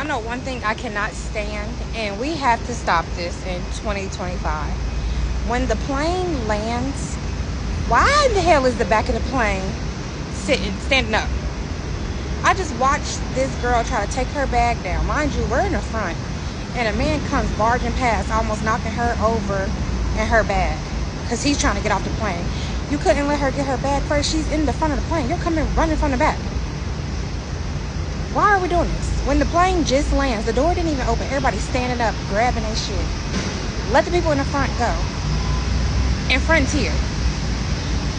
I know one thing I cannot stand, and we have to stop this in 2025. When the plane lands, why in the hell is the back of the plane standing up? I just watched this girl try to take her bag down. Mind you, we're in the front, and a man comes barging past, almost knocking her over and her bag, because he's trying to get off the plane. You couldn't let her get her bag first. She's in the front of the plane. You're coming running from the back. Why are we doing this? When the plane just lands, the door didn't even open. Everybody's standing up, grabbing their shit. Let the people in the front go. And Frontier.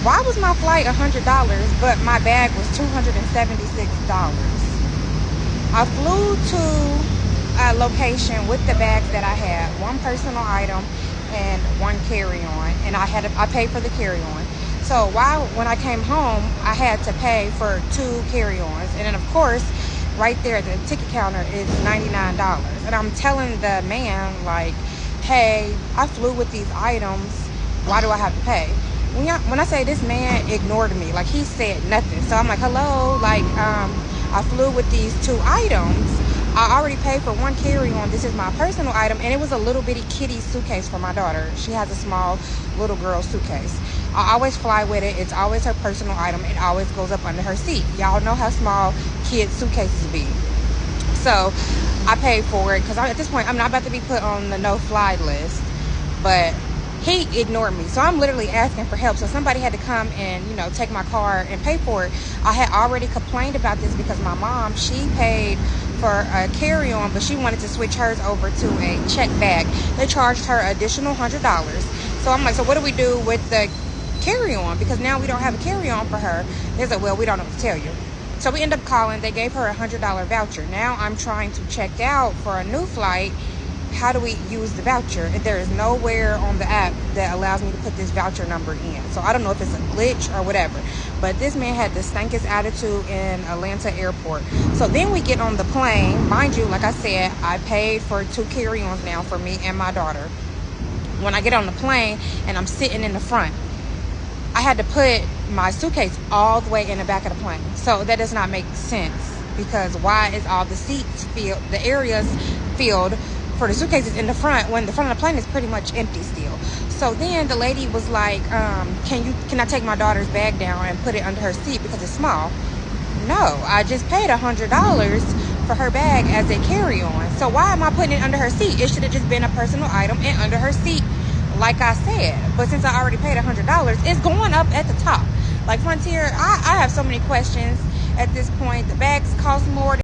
Why was my flight $100, but my bag was $276? I flew to a location with the bags that I had, one personal item and one carry-on, and I paid for the carry-on. So when I came home, I had to pay for 2 carry-ons, and then of course, right there, the ticket counter is $99. And I'm telling the man, like, hey, I flew with these items. Why do I have to pay? When I say this man ignored me, like he said nothing. So I'm like, hello, like, I flew with these 2 items. I already paid for 1 carry-on. This is my personal item. And it was a little bitty kitty suitcase for my daughter. She has a small little girl suitcase. I always fly with it. It's always her personal item. It always goes up under her seat. Y'all know how small kids' suitcases be. So I paid for it because at this point, I'm not about to be put on the no-fly list. But he ignored me. So I'm literally asking for help. So somebody had to come and, take my car and pay for it. I had already complained about this because my mom, she paid for a carry-on, but she wanted to switch hers over to a check bag. They charged her additional $100. So I'm like, so what do we do with the carry-on? Because now we don't have a carry-on for her. They said, well, we don't know what to tell you. So we end up calling. They gave her a $100 voucher. Now I'm trying to check out for a new flight. How do we use the voucher? There is nowhere on the app that allows me to put this voucher number in. So I don't know if it's a glitch or whatever. But this man had the stankest attitude in Atlanta airport. So then we get on the plane. Mind you, like I said, I paid for 2 carry-ons now for me and my daughter. When I get on the plane and I'm sitting in the front, I had to put my suitcase all the way in the back of the plane. So that does not make sense, because why is all the seats filled, the areas filled for the suitcases in the front when the front of the plane is pretty much empty still? So then the lady was like, can I take my daughter's bag down and put it under her seat because it's small? No, I just paid $100 for her bag as a carry-on. So why am I putting it under her seat? It should have just been a personal item and under her seat, like I said. But since I already paid $100, it's going up at the top. Like Frontier, I have so many questions at this point. The bags cost more